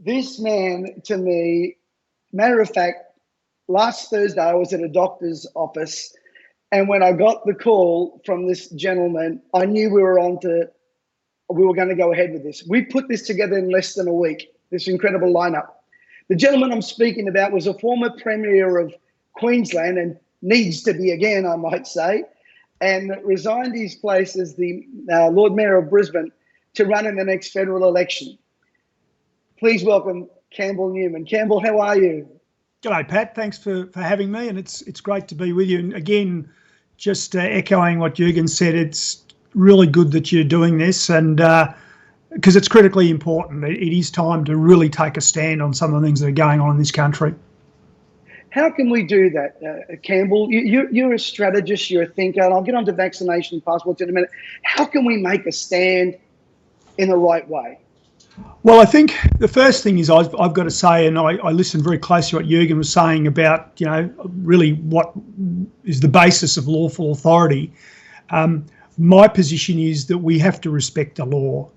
This man, to me, matter of fact, last Thursday I was at a doctor's office, and when I got the call from this gentleman, I knew we were going to go ahead with this. We put this together in less than a week, this incredible lineup. The gentleman I'm speaking about was a former Premier of Queensland, and needs to be again, I might say, and resigned his place as the Lord Mayor of Brisbane to run in the next federal election. Please welcome Cambell Newman. Cambell, how are you? G'day, Pat. Thanks for having me, and it's great to be with you. And again, just echoing what Jürgen said, it's really good that you're doing this, and because it's critically important. It is time to really take a stand on some of the things that are going on in this country. How can we do that, Cambell? You're a strategist, you're a thinker, and I'll get on to vaccination passports in a minute. How can we make a stand in the right way? Well, I think the first thing is I've got to say, and I listened very closely to what Jürgen was saying about, really what is the basis of lawful authority. My position is that we have to respect the law.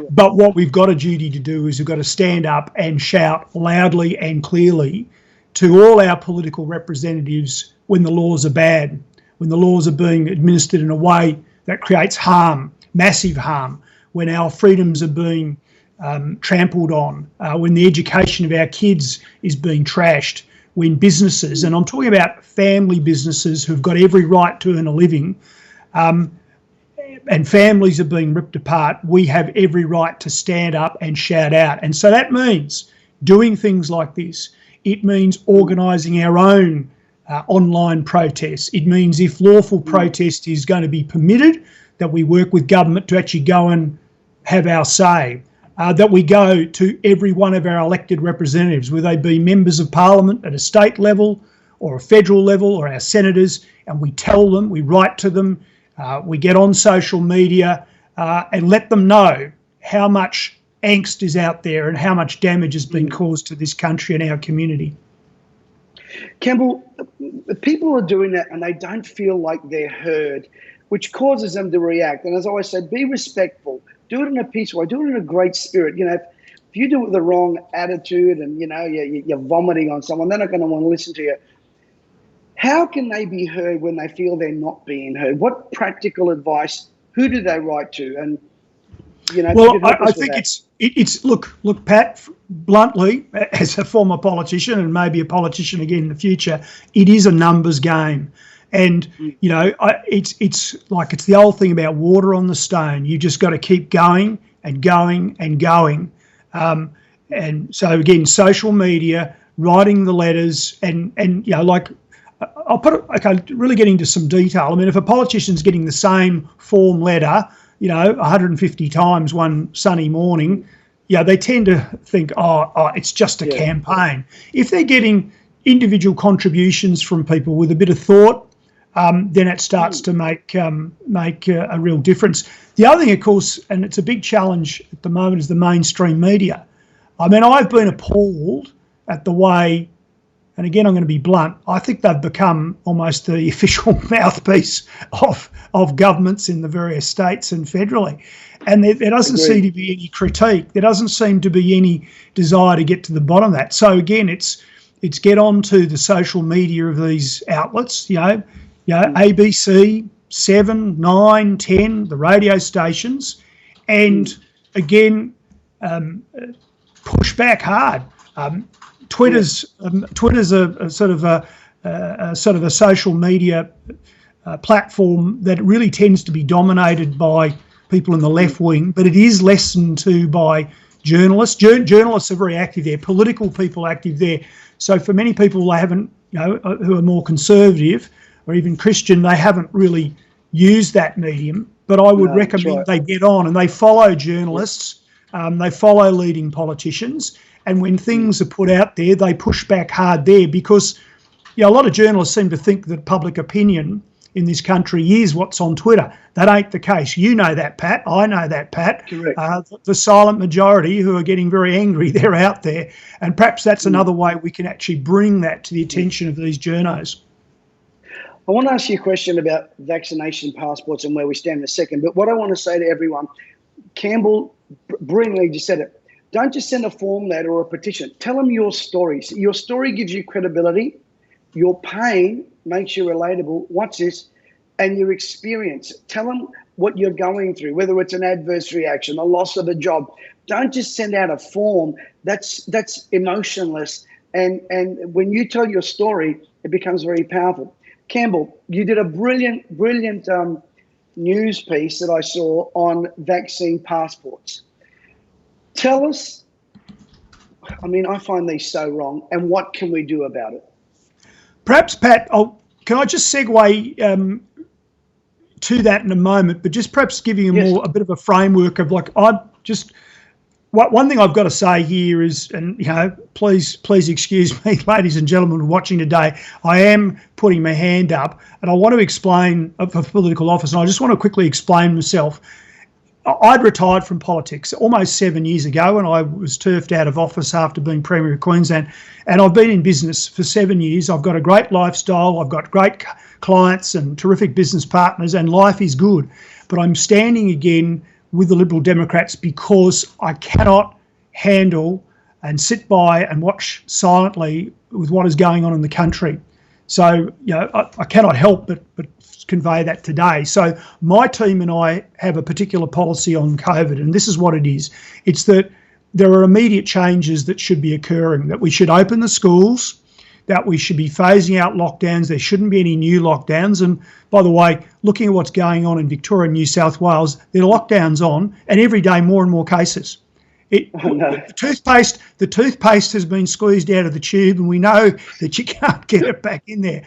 But what we've got a duty to do is we've got to stand up and shout loudly and clearly to all our political representatives when the laws are bad, when the laws are being administered in a way that creates harm, massive harm, when our freedoms are being trampled on, when the education of our kids is being trashed, when businesses, and I'm talking about family businesses who've got every right to earn a living, and families are being ripped apart, we have every right to stand up and shout out. And so that means doing things like this. It means organising our own online protests. It means if lawful protest is going to be permitted, that we work with government to actually go and have our say. That we go to every one of our elected representatives, whether they be members of parliament at a state level or a federal level, or our senators, and we tell them, we write to them, we get on social media and let them know how much angst is out there and how much damage has been caused to this country and our community. Cambell, people are doing that and they don't feel like they're heard, which causes them to react. And as I always said, be respectful. Do it in a peaceful way. Do it in a great spirit. If you do it with the wrong attitude and, you're vomiting on someone, they're not going to want to listen to you. How can they be heard when they feel they're not being heard? What practical advice, who do they write to? And, well, I think it's look, Pat, bluntly, as a former politician and maybe a politician again in the future, it is a numbers game. And, it's like it's the old thing about water on the stone. You just got to keep going and going and going. And so, again, social media, writing the letters and I'll put it, okay, really get into some detail. I mean, if a politician's getting the same form letter, 150 times one sunny morning, they tend to think, it's just a campaign. If they're getting individual contributions from people with a bit of thought, then it starts to make a real difference. The other thing, of course, and it's a big challenge at the moment, is the mainstream media. I mean, I've been appalled at the way, and again, I'm going to be blunt, I think they've become almost the official mouthpiece of governments in the various states and federally. And there doesn't seem to be any critique. There doesn't seem to be any desire to get to the bottom of that. So again, it's get on to the social media of these outlets, ABC, 7, 9, 10, the radio stations, and again, push back hard. Twitter's a sort of a social media platform that really tends to be dominated by people in the left wing, but it is listened to by journalists. Journalists are very active there. Political people are active there. So for many people, they haven't, who are more conservative or even Christian, they haven't really used that medium. But I would recommend they get on and they follow journalists, they follow leading politicians. And when things are put out there, they push back hard there because a lot of journalists seem to think that public opinion in this country is what's on Twitter. That ain't the case. You know that, Pat. I know that, Pat. Correct. The silent majority who are getting very angry, they're out there. And perhaps that's another way we can actually bring that to the attention of these journos. I want to ask you a question about vaccination passports and where we stand in a second. But what I want to say to everyone, Cambell brilliantly just said it. Don't just send a form letter or a petition. Tell them your story. Your story gives you credibility. Your pain makes you relatable. Watch this. And your experience. Tell them what you're going through, whether it's an adverse reaction, a loss of a job. Don't just send out a form. That's emotionless. And when you tell your story, it becomes very powerful. Cambell, you did a brilliant news piece that I saw on vaccine passports. Tell us, I find these so wrong, and what can we do about it? Perhaps, Pat, can I just segue to that in a moment, but just perhaps giving you a bit of a framework of one thing I've got to say here is, and please excuse me, ladies and gentlemen watching today, I am putting my hand up, and I want to explain for political office, and I just want to quickly explain myself. I'd retired from politics almost 7 years ago, and I was turfed out of office after being Premier of Queensland, and I've been in business for 7 years. I've got a great lifestyle, I've got great clients and terrific business partners, and life is good. But I'm standing again with the Liberal Democrats because I cannot handle and sit by and watch silently with what is going on in the country. So, I cannot help but convey that today. So my team and I have a particular policy on COVID, and this is what it is. It's that there are immediate changes that should be occurring, that we should open the schools, that we should be phasing out lockdowns. There shouldn't be any new lockdowns. And by the way, looking at what's going on in Victoria and New South Wales, there are lockdowns on, and every day more and more cases. The toothpaste has been squeezed out of the tube, and we know that you can't get it back in there.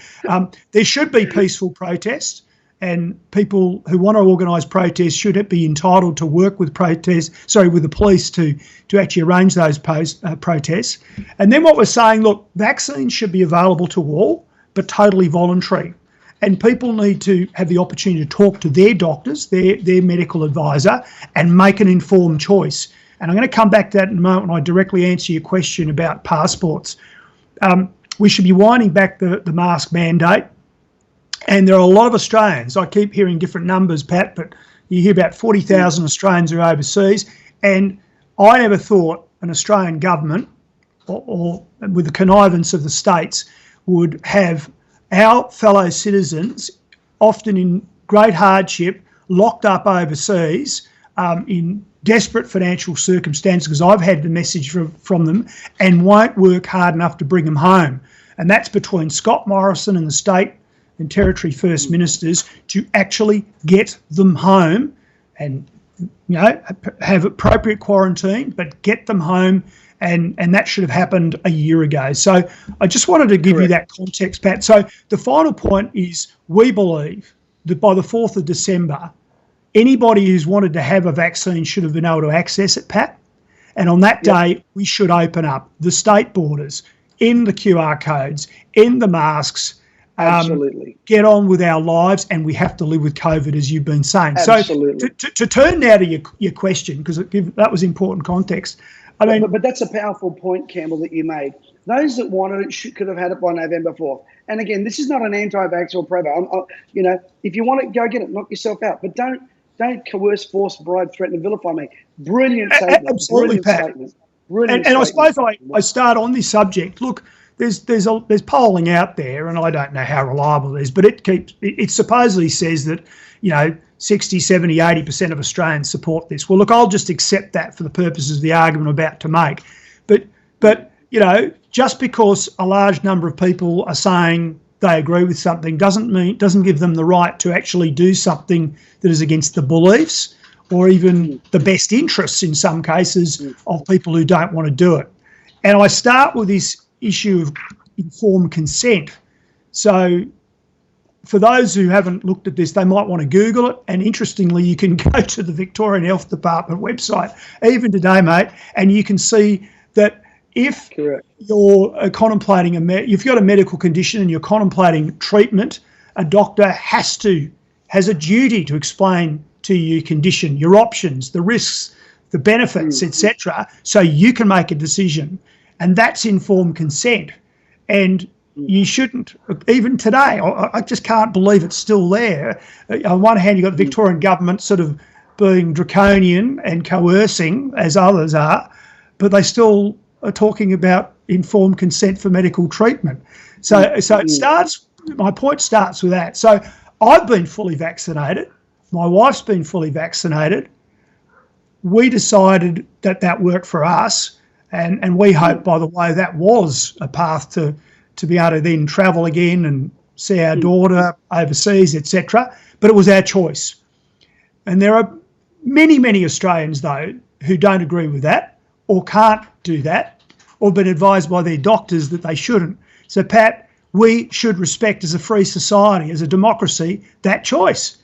There should be peaceful protests, and people who want to organise protests should be entitled to work with with the police to actually arrange those protests. And then what we're saying, look, vaccines should be available to all, but totally voluntary. And people need to have the opportunity to talk to their doctors, their medical advisor, and make an informed choice. And I'm going to come back to that in a moment when I directly answer your question about passports. We should be winding back the mask mandate. And there are a lot of Australians. I keep hearing different numbers, Pat, but you hear about 40,000 Australians who are overseas. And I never thought an Australian government, or with the connivance of the states, would have our fellow citizens, often in great hardship, locked up overseas in desperate financial circumstances, because I've had the message from them, and won't work hard enough to bring them home. And that's between Scott Morrison and the state and territory first ministers to actually get them home and have appropriate quarantine, but get them home, and that should have happened a year ago. So I just wanted to give you that context, Pat. So the final point is, we believe that by the 4th of December, anybody who's wanted to have a vaccine should have been able to access it, Pat. And on that day, we should open up the state borders, end the QR codes, end the masks, absolutely, get on with our lives, and we have to live with COVID, as you've been saying. Absolutely. So to turn now to your question, because that was important context. But that's a powerful point, Cambell, that you made. Those that wanted it could have had it by November 4th. And again, this is not an anti-vax or pro-vax. If you want it, go get it, knock yourself out. But don't coerce, force, bribe, threaten, and vilify me. Brilliant statement. Absolutely, Pat. And I suppose I start on this subject. Look, there's polling out there, and I don't know how reliable it is, but it supposedly says that 60, 70, 80% of Australians support this. Well, look, I'll just accept that for the purposes of the argument I'm about to make. But just because a large number of people are saying they agree with something doesn't give them the right to actually do something that is against the beliefs or even the best interests, in some cases, of people who don't want to do it. And I start with this issue of informed consent. So for those who haven't looked at this, they might want to Google it. And interestingly, you can go to the Victorian Health Department website, even today, mate, and you can see that if you're contemplating if you've got a medical condition and you're contemplating treatment, a doctor has a duty to explain to you your condition, your options, the risks, the benefits, etc., so you can make a decision. And that's informed consent. And you shouldn't, even today, I just can't believe it's still there. On one hand, you've got the Victorian government sort of being draconian and coercing, as others are, but they still are talking about informed consent for medical treatment. So it starts, my point starts with that. So I've been fully vaccinated. My wife's been fully vaccinated. We decided that worked for us, and we hope, by the way, that was a path to be able to then travel again and see our daughter overseas, etc. But it was our choice. And there are many, many Australians, though, who don't agree with that or can't do that or been advised by their doctors that they shouldn't. So, Pat, we should respect, as a free society, as a democracy, that choice.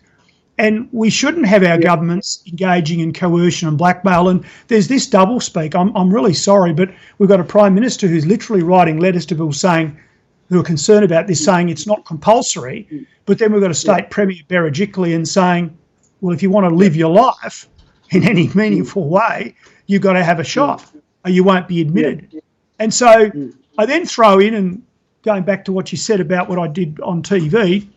And we shouldn't have our governments engaging in coercion and blackmail. And there's this doublespeak. I'm really sorry, but we've got a Prime Minister who's literally writing letters to people saying, who are concerned about this, saying it's not compulsory. But then we've got a State Premier, Berejiklian, saying, well, if you want to live your life in any meaningful way, you've got to have a shot or you won't be admitted. And so I then throw in, and going back to what you said about what I did on TV,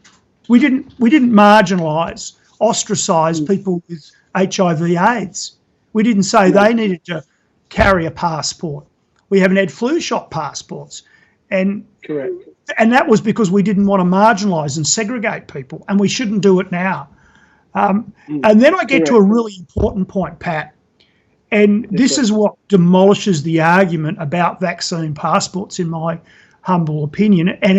we didn't marginalise, ostracise people with HIV/AIDS. We didn't say they needed to carry a passport. We haven't had flu shot passports. And correct. And that was because we didn't want to marginalise and segregate people, and we shouldn't do it now. And then I get to a really important point, Pat, and this is what demolishes the argument about vaccine passports, in my humble opinion. And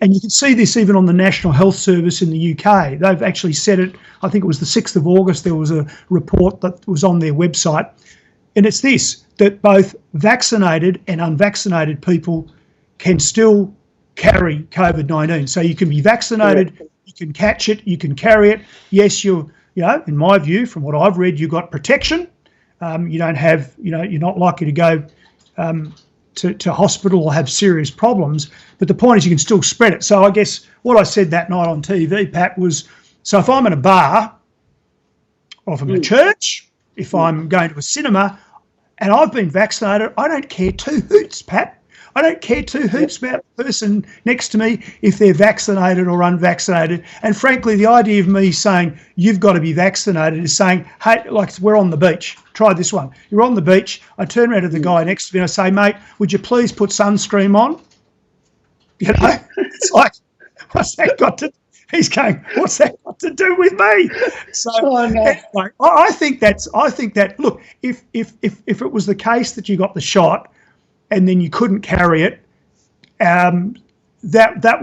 and you can see this even on the National Health Service in the UK. They've actually said it. I think it was the 6th of August. There was a report that was on their website, and it's this: that both vaccinated and unvaccinated people can still carry COVID-19. So you can be vaccinated, you can catch it, you can carry it. Yes, in my view, from what I've read, you've got protection. You don't have, you're not likely to go to hospital or have serious problems. But the point is you can still spread it. So I guess what I said that night on TV, Pat, was, so if I'm in a bar, or if I'm in a church, if I'm going to a cinema, and I've been vaccinated, I don't care two hoots, Pat. I don't care two hoots about the person next to me if they're vaccinated or unvaccinated. And frankly, the idea of me saying you've got to be vaccinated is saying, hey, like we're on the beach. Try this one. You're on the beach. I turn around to the guy next to me and I say, mate, would you please put sunscreen on? It's like, what's that got to? He's going, what's that got to do with me? So anyway, I think that look, if it was the case that you got the shot and then you couldn't carry it, that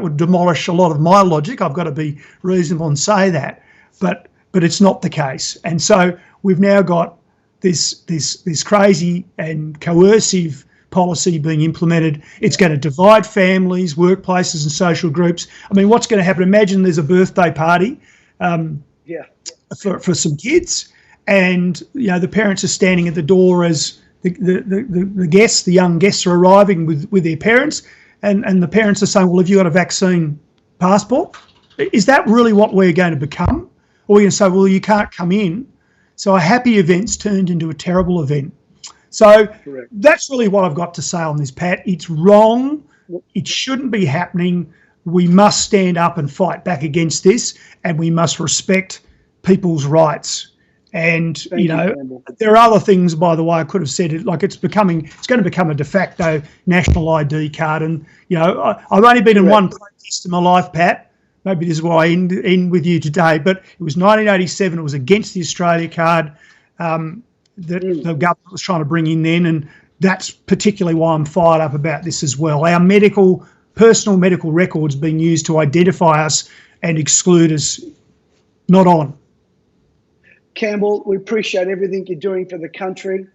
would demolish a lot of my logic. I've got to be reasonable and say that, but it's not the case. And so we've now got this crazy and coercive policy being implemented. It's going to divide families, workplaces, and social groups. I mean, what's going to happen? Imagine there's a birthday party for some kids. And the parents are standing at the door as the guests, the young guests, are arriving with their parents, and the parents are saying, "Well, have you got a vaccine passport?" Is that really what we're going to become? Or we're going to say, "Well, you can't come in." So a happy event's turned into a terrible event. So that's really what I've got to say on this, Pat. It's wrong. It shouldn't be happening. We must stand up and fight back against this, and we must respect people's rights. And there are other things, by the way, I could have said it, like it's going to become a de facto national ID card. And I've only been in one protest in my life, Pat. Maybe this is why I end with you today. But it was 1987. It was against the Australia card that the government was trying to bring in then, and that's particularly why I'm fired up about this as well. Our personal medical records being used to identify us and exclude us, not on. Cambell, we appreciate everything you're doing for the country.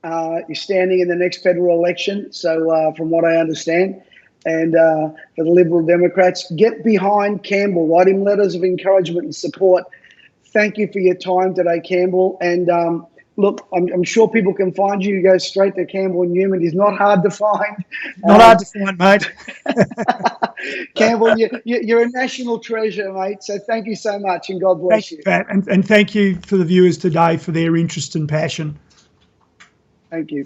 You're standing in the next federal election, so from what I understand, and for the Liberal Democrats, get behind Cambell. Write him letters of encouragement and support. Thank you for your time today, Cambell. And look, I'm sure people can find you. You go straight to Cambell Newman. He's not hard to find. Not hard to find, mate. Cambell, you're a national treasure, mate. So thank you so much, and God bless you. Pat, and thank you for the viewers today for their interest and passion. Thank you.